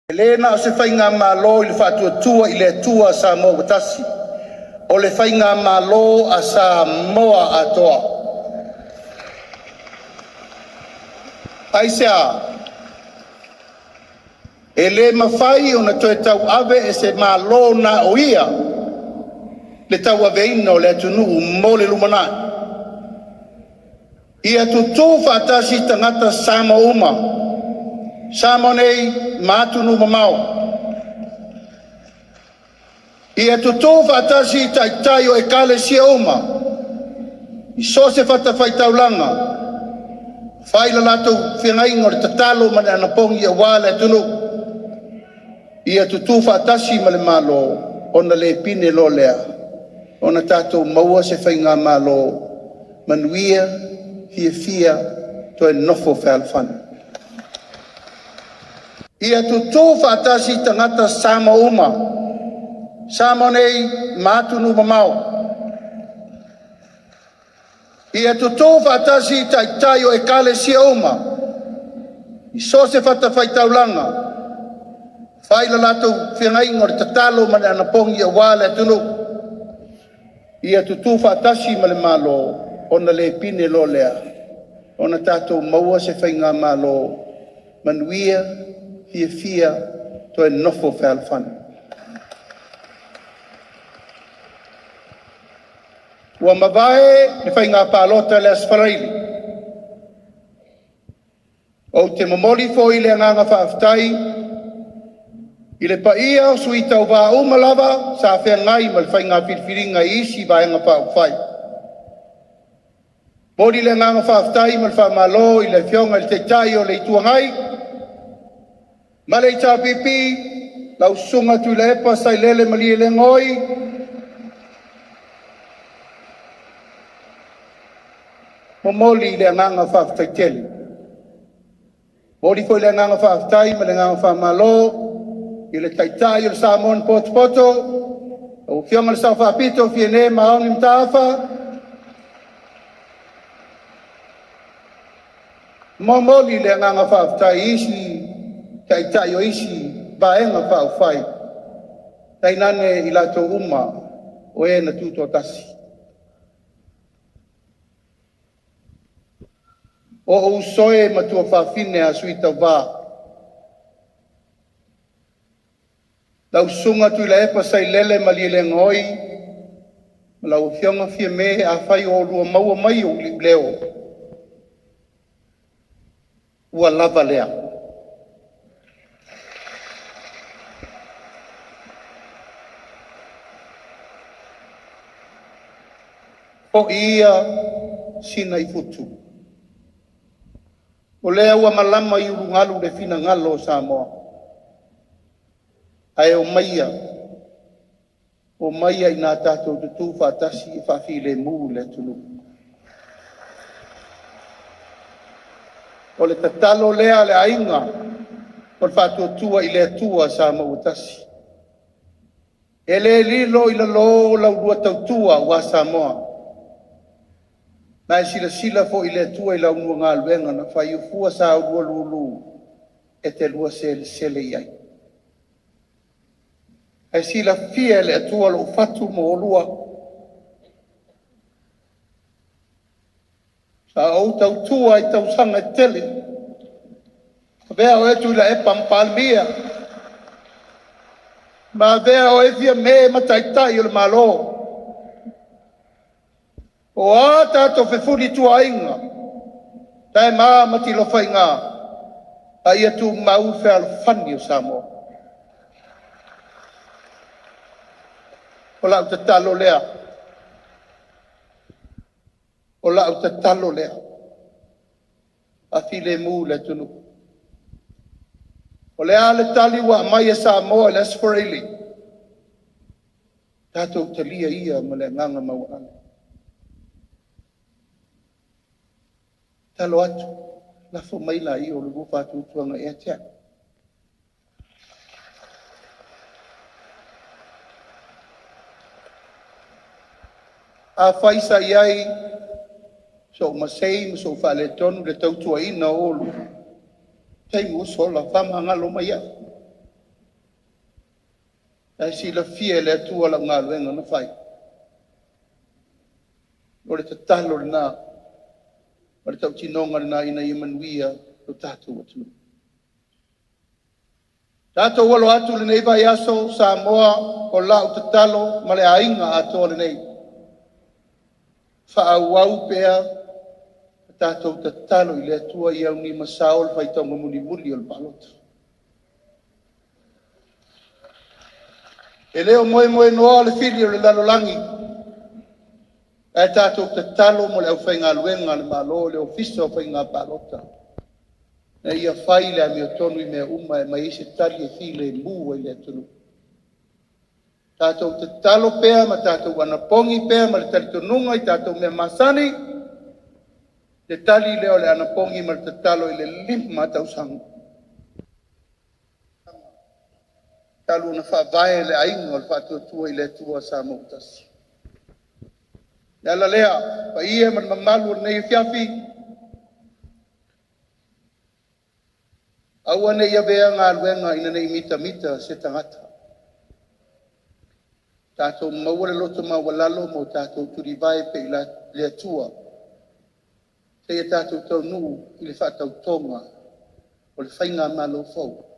Elena o se whainga malo i le whātua i le tua sa mo watasi. O le whainga malo a sa moa atoa. Aisea, e le mawhai o na toe tau ave e se malo na o ia. Le tau ave ino le atunu mo le lumanai. Ia tutu whaatasi tangata sama uma. Sama nei mātunu mamau. Ia tutu whaatasi tai o e kale sia uma. I so se whatawhai taulanga. Whaila lato whiangaingo le tatalo mane anapongi a wale tunu. Ia tutu whaatasi male malo. Ona le pine lo lea. Ona tato maua se whainga malo. Manuia, fia, to e nofo whalfana. Ia tutu whaatasi tangata sama uma. Sama nei mātunu mamau. Ia tutu whaatasi tai o e kale sia uma. I so se whatawhai taulanga. Whaila lato whiangaingo le tatalo mane anapongi a wale atunu. Ia tutu whaatasi male malo. Ona le pine lo lea. Ona tato maua se whainga malo. Manuia, fia, to e nofo whalfana. Ua mawae, le whainga pālota le asfaraili. O te mamoli fo i le anganga whaaftai, i le paia o sui tau wā umalawa, sa whea ngai ma le whainga whirwhiringa isi vaenga whaafai. Mori le anganga whaaftai ma le whaamalo i le whionga le te tai o le ituangai, Malei tā pipi, lau sunga tu le epa sai lele mali le ngoi. Momoli le nganga whaftai tele. Mori foi le nganga whaftai, ma le nganga whamalo, i le taitai o le Samoan poto, o whionga le sau whapito, whiene maoni mtawha. Momoli le nganga whaftai isi, tai o isi vaenga whaufai. Tai nane i lato uma o e na tuto tasi. O usoe matua whawhine a suita wā. Lau sunga tu la epa sai lele mali le ngoi. Lau whionga fia me a whai o rua maua mai o leo. Ua lava lea. O ia sina i futu. O lea ua malama i urungalu le fina ngalo Samoa. Ai o maia i nā tātou tutu whaatasi i whawhi le mū le tunu. O le tatalo lea le ainga, o le whātua tua i le tua Samoa utasi. E le lilo i la lo lau rua tautua wa Samoa. Nai sila fo i le tua i la unua ngā luenga na whai ufua sa urua lulu e te lua sele iai. Ai sila fia le atua lo fatu mo olua. Sa au tau tua i tau sanga tele. Vea o etu i la e pampalmia. Ma vea o e via me mataitai o le malo. O a tato whewhuri tua inga, tae maa mati lo whainga, a ia tu mau whea whani o Samoa. O lau te talo lea. O lau te talo lea. A file mū le tunu. O lea le tali wa mai e Samoa le asfarili. Tato te lia ia ma le nganga mau ana. Talo atu, la fo mai la i o le gupa atu tuanga e atea. A whaisa iai, so masei, so whale tonu, le tautua ina olu. Teimu sola, whamanga lo mai ia. ai sila fia le atua la ngā luenga na whai. O le tatalo le nā, o le tau tinonga le nā ina i manuia o tātou atu. Tātou walo atu le nei vai aso Samoa o lau tatalo ma le ainga ato le nei. Whaau pea tātou tatalo i le atua i au ni masao le whaitonga muni muli o le palota. E leo moe noa le fili o le lalolangi. E tātou tatalo mo le au whainga luenga le malo le ofisa o whainga palota. Na ia whai le ame o tonu i mea uma e mai ise tali e file e mua i le atunu. Tātou tatalo pea ma tātou anapongi pea ma le tali tonunga i tātou mea masani. Le tali leo le anapongi ma le tatalo i le lima tau sangu. Talu na whaavae le ainga o le whatuatua i le atua sa mautasi. Yala lea, pa ia man mamalu o nei fiafi. Aua nei avea ngā luenga ina nei mita se tangata. Tātou maua le loto mawalalo mo tātou turivae pe i le atua. Te ia tātou tau nuu i le whatau tonga o le whainga malo fau.